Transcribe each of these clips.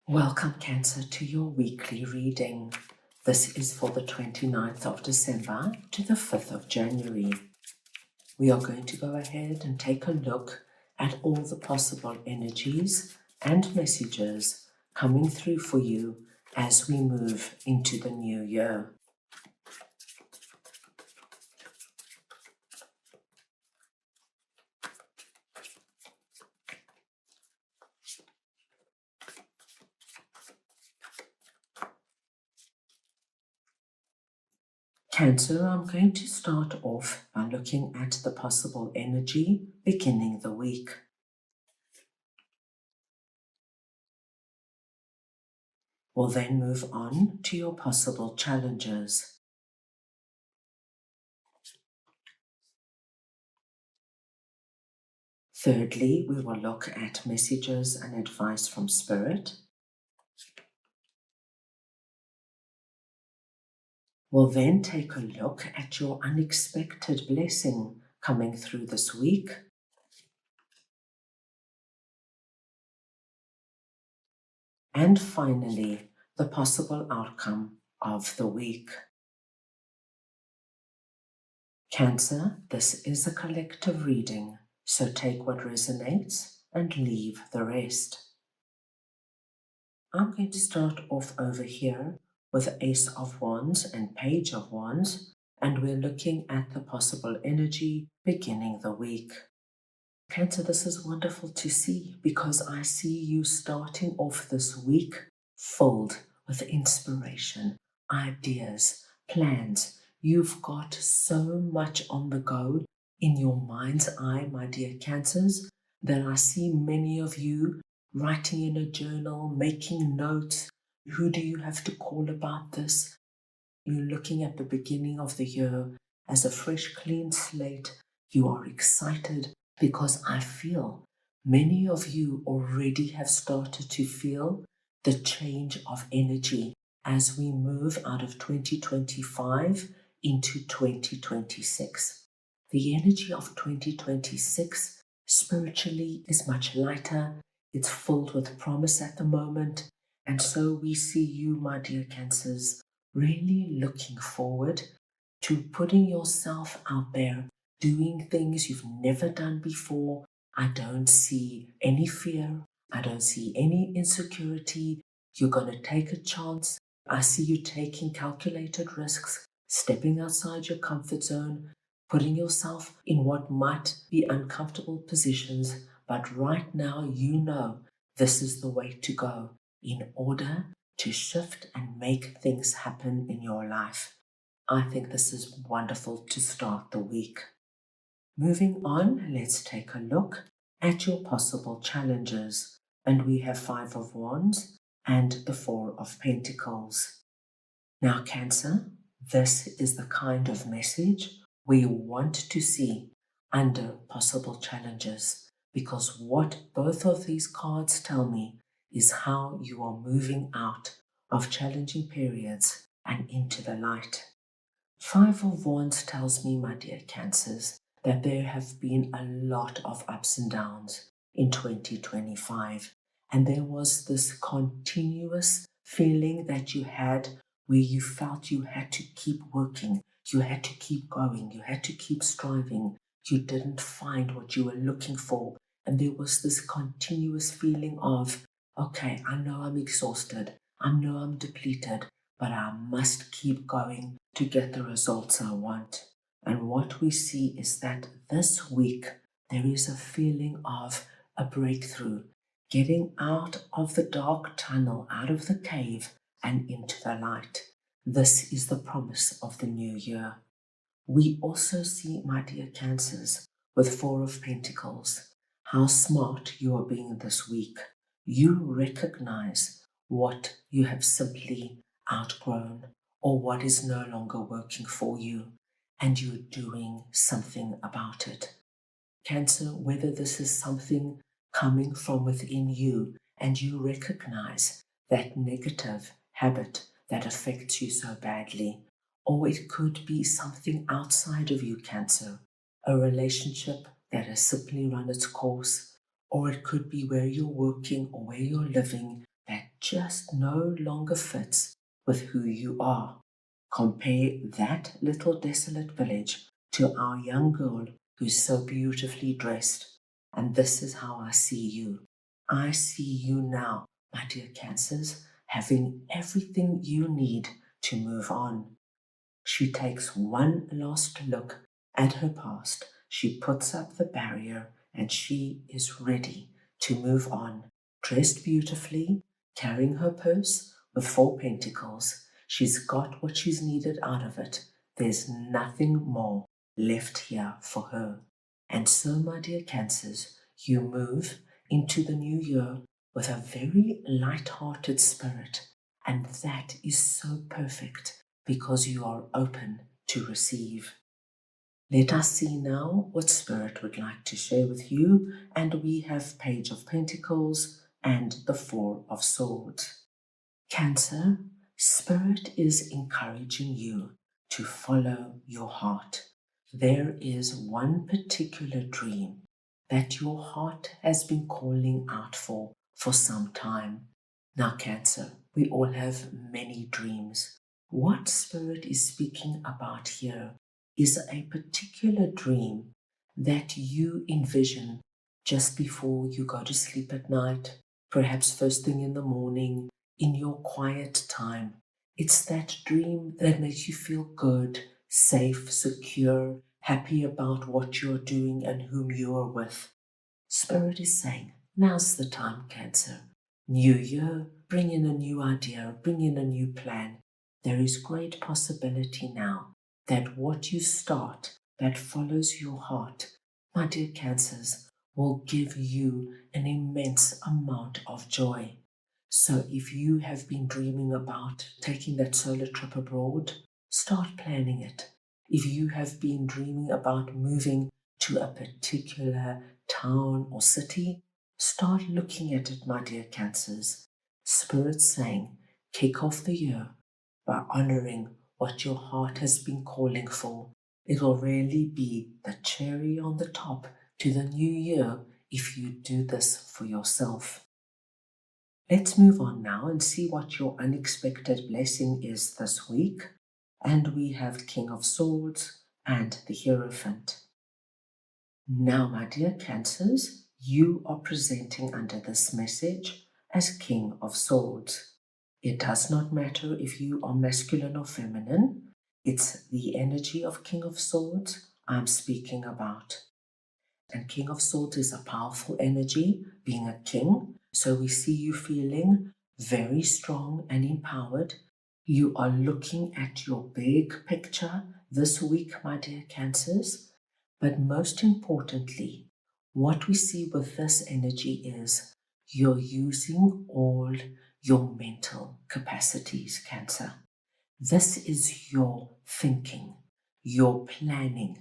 Welcome, Cancer, to your weekly reading. This is for the 29th of December to the 5th of January. We are going to go ahead and take a look at all the possible energies and messages coming through for you as we move into the new year. Cancer, I'm going to start off by looking at the possible energy beginning the week. We'll then move on to your possible challenges. Thirdly, we will look at messages and advice from Spirit. We'll then take a look at your unexpected blessing coming through this week. And finally, the possible outcome of the week. Cancer, this is a collective reading, so take what resonates and leave the rest. I'm going to start off over here with Ace of Wands and Page of Wands, and we're looking at the possible energy beginning the week. Cancer, this is wonderful to see because I see you starting off this week filled with inspiration, ideas, plans. You've got so much on the go in your mind's eye, my dear Cancers, that I see many of you writing in a journal, making notes. Who do you have to call about this? You're looking at the beginning of the year as a fresh, clean slate. You are excited because I feel many of you already have started to feel the change of energy as we move out of 2025 into 2026. The energy of 2026 spiritually is much lighter. It's filled with promise at the moment. And so we see you, my dear Cancers, really looking forward to putting yourself out there, doing things you've never done before. I don't see any fear. I don't see any insecurity. You're going to take a chance. I see you taking calculated risks, stepping outside your comfort zone, putting yourself in what might be uncomfortable positions. But right now, you know this is the way to go in order to shift and make things happen in your life. I think this is wonderful to start the week. Moving on, let's take a look at your possible challenges. And we have 5 of Wands and the 4 of Pentacles. Now, Cancer, this is the kind of message we want to see under possible challenges, because what both of these cards tell me is how you are moving out of challenging periods and into the light. 5 of Wands tells me, my dear Cancers, that there have been a lot of ups and downs in 2025. And there was this continuous feeling that you had where you felt you had to keep working, you had to keep going, you had to keep striving. You didn't find what you were looking for. And there was this continuous feeling of, okay, I know I'm exhausted, I know I'm depleted, but I must keep going to get the results I want. And what we see is that this week there is a feeling of a breakthrough, getting out of the dark tunnel, out of the cave and into the light. This is the promise of the new year. We also see, my dear Cancers, with 4 of Pentacles, how smart you are being this week. You recognize what you have simply outgrown or what is no longer working for you, and you're doing something about it. Cancer, whether this is something coming from within you and you recognize that negative habit that affects you so badly, or it could be something outside of you, Cancer, a relationship that has simply run its course, or it could be where you're working or where you're living that just no longer fits with who you are. Compare that little desolate village to our young girl who's so beautifully dressed. And this is how I see you. I see you now, my dear Cancers, having everything you need to move on. She takes one last look at her past. She puts up the barrier and she is ready to move on, dressed beautifully, carrying her purse with 4 pentacles. She's got what she's needed out of it. There's nothing more left here for her. And so, my dear Cancers, you move into the new year with a very light-hearted spirit, and that is so perfect because you are open to receive. Let us see now what Spirit would like to share with you, and we have Page of Pentacles and the Four of Swords. Cancer, Spirit is encouraging you to follow your heart. There is one particular dream that your heart has been calling out for some time. Now, Cancer, we all have many dreams. What Spirit is speaking about here is a particular dream that you envision just before you go to sleep at night, perhaps first thing in the morning, in your quiet time. It's that dream that makes you feel good, safe, secure, happy about what you're doing and whom you are with. Spirit is saying, now's the time, Cancer. New year, bring in a new idea, bring in a new plan. There is great possibility now that what you start that follows your heart, my dear Cancers, will give you an immense amount of joy. So if you have been dreaming about taking that solo trip abroad, start planning it. If you have been dreaming about moving to a particular town or city, start looking at it, my dear Cancers. Spirit saying, kick off the year by honoring what your heart has been calling for. It will really be the cherry on the top to the new year if you do this for yourself. Let's move on now and see what your unexpected blessing is this week. And we have King of Swords and the Hierophant. Now, my dear Cancers, you are presenting under this message as King of Swords. It does not matter if you are masculine or feminine. It's the energy of King of Swords I'm speaking about. And King of Swords is a powerful energy, being a king. So we see you feeling very strong and empowered. You are looking at your big picture this week, my dear Cancers. But most importantly, what we see with this energy is you're using all your mental capacities, Cancer. This is your thinking, your planning,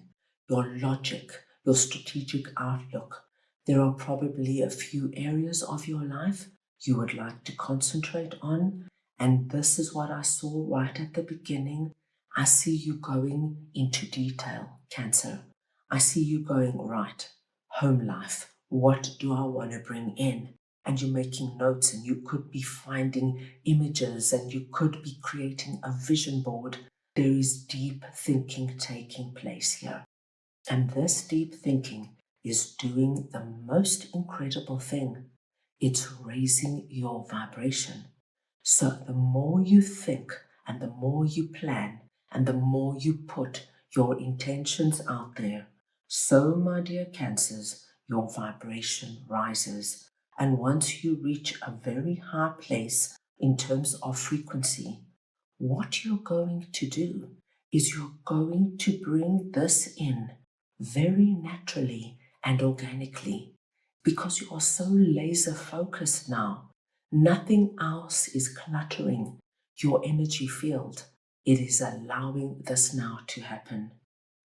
your logic, your strategic outlook. There are probably a few areas of your life you would like to concentrate on, and this is what I saw right at the beginning. I see you going into detail, Cancer. I see you going, right, home life, what do I want to bring in? And you're making notes, and you could be finding images, and you could be creating a vision board. There is deep thinking taking place here. And this deep thinking is doing the most incredible thing. It's raising your vibration. So the more you think and the more you plan and the more you put your intentions out there, so, my dear Cancers, your vibration rises. And once you reach a very high place in terms of frequency, what you're going to do is you're going to bring this in very naturally and organically because you are so laser focused now. Nothing else is cluttering your energy field. It is allowing this now to happen.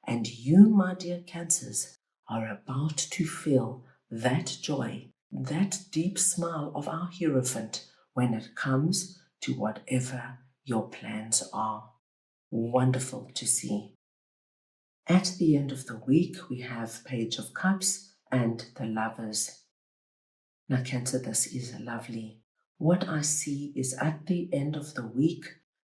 And you, my dear Cancers, are about to feel that joy, that deep smile of our Hierophant when it comes to whatever your plans are. Wonderful to see. At the end of the week, we have Page of Cups and the Lovers. Now, Cancer, this is lovely. What I see is at the end of the week,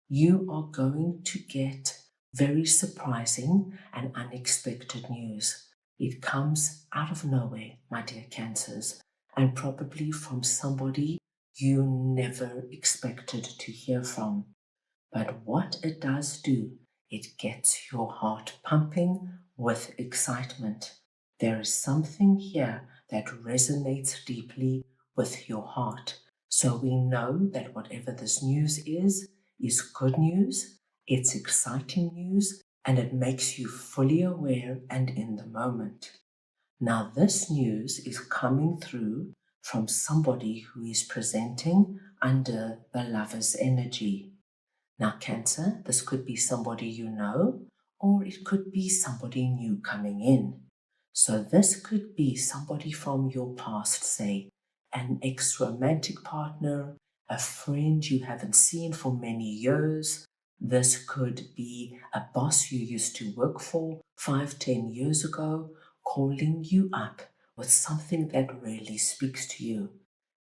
you are going to get very surprising and unexpected news. It comes out of nowhere, my dear Cancers, and probably from somebody you never expected to hear from. But what it does do, it gets your heart pumping with excitement. There is something here that resonates deeply with your heart. So we know that whatever this news is good news, it's exciting news, and it makes you fully aware and in the moment. Now, this news is coming through from somebody who is presenting under the lover's energy. Now, Cancer, this could be somebody you know, or it could be somebody new coming in. So, this could be somebody from your past, say, an ex romantic partner, a friend you haven't seen for many years. This could be a boss you used to work for 5, 10 years ago, calling you up with something that really speaks to you.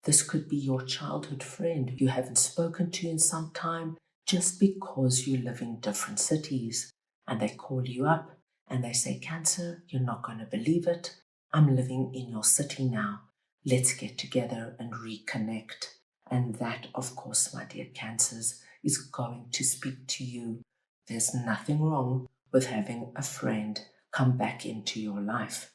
This could be your childhood friend you haven't spoken to in some time just because you live in different cities, and they call you up and they say, Cancer, you're not going to believe it. I'm living in your city now. Let's get together and reconnect. And that, of course, my dear Cancers, is going to speak to you. There's nothing wrong with having a friend come back into your life.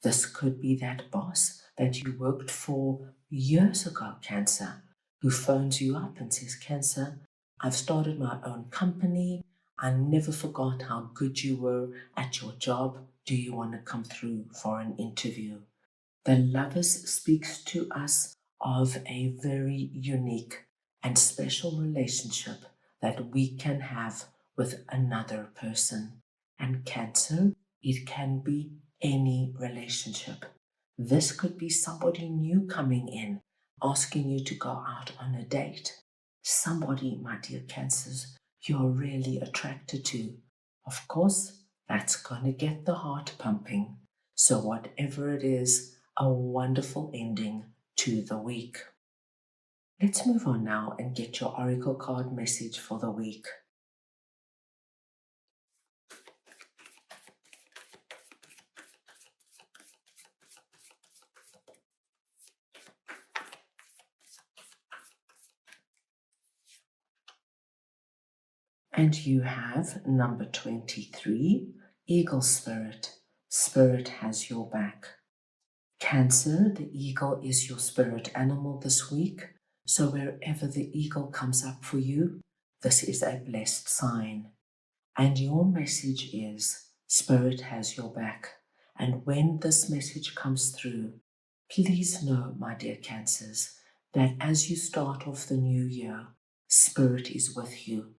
This could be that boss that you worked for years ago, Cancer, who phones you up and says, Cancer, I've started my own company. I never forgot how good you were at your job. Do you want to come through for an interview? The Lovers speaks to us of a very unique and special relationship that we can have with another person. And Cancer, it can be any relationship. This could be somebody new coming in, asking you to go out on a date. Somebody, my dear Cancers, you're really attracted to. Of course, that's going to get the heart pumping. So, whatever it is, a wonderful ending to the week. Let's move on now and get your oracle card message for the week. And you have number 23, Eagle Spirit. Spirit has your back. Cancer, the eagle is your spirit animal this week. So wherever the eagle comes up for you, this is a blessed sign. And your message is Spirit has your back. And when this message comes through, please know, my dear Cancers, that as you start off the new year, Spirit is with you.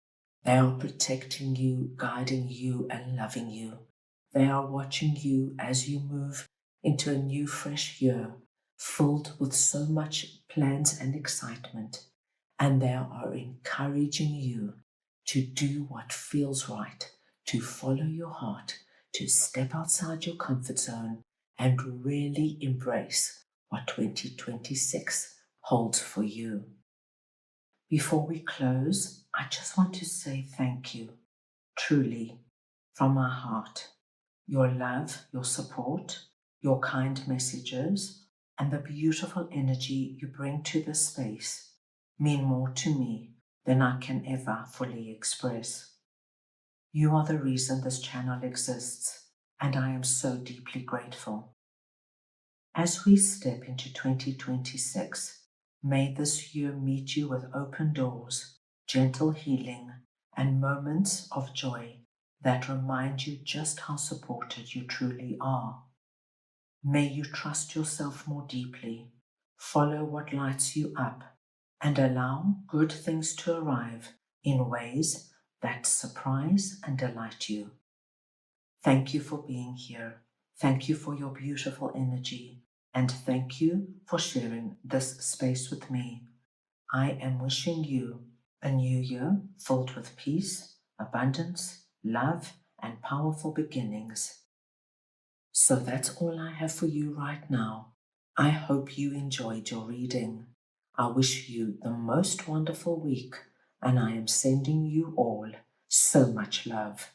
They are protecting you, guiding you, and loving you. They are watching you as you move into a new, fresh year, filled with so much plans and excitement. And they are encouraging you to do what feels right, to follow your heart, to step outside your comfort zone, and really embrace what 2026 holds for you. Before we close, I just want to say thank you, truly, from my heart. Your love, your support, your kind messages, and the beautiful energy you bring to this space mean more to me than I can ever fully express. You are the reason this channel exists, and I am so deeply grateful. As we step into 2026, may this year meet you with open doors, gentle healing, and moments of joy that remind you just how supported you truly are. May you trust yourself more deeply, follow what lights you up, and allow good things to arrive in ways that surprise and delight you. Thank you for being here. Thank you for your beautiful energy. And thank you for sharing this space with me. I am wishing you a new year filled with peace, abundance, love, and powerful beginnings. So that's all I have for you right now. I hope you enjoyed your reading. I wish you the most wonderful week, and I am sending you all so much love.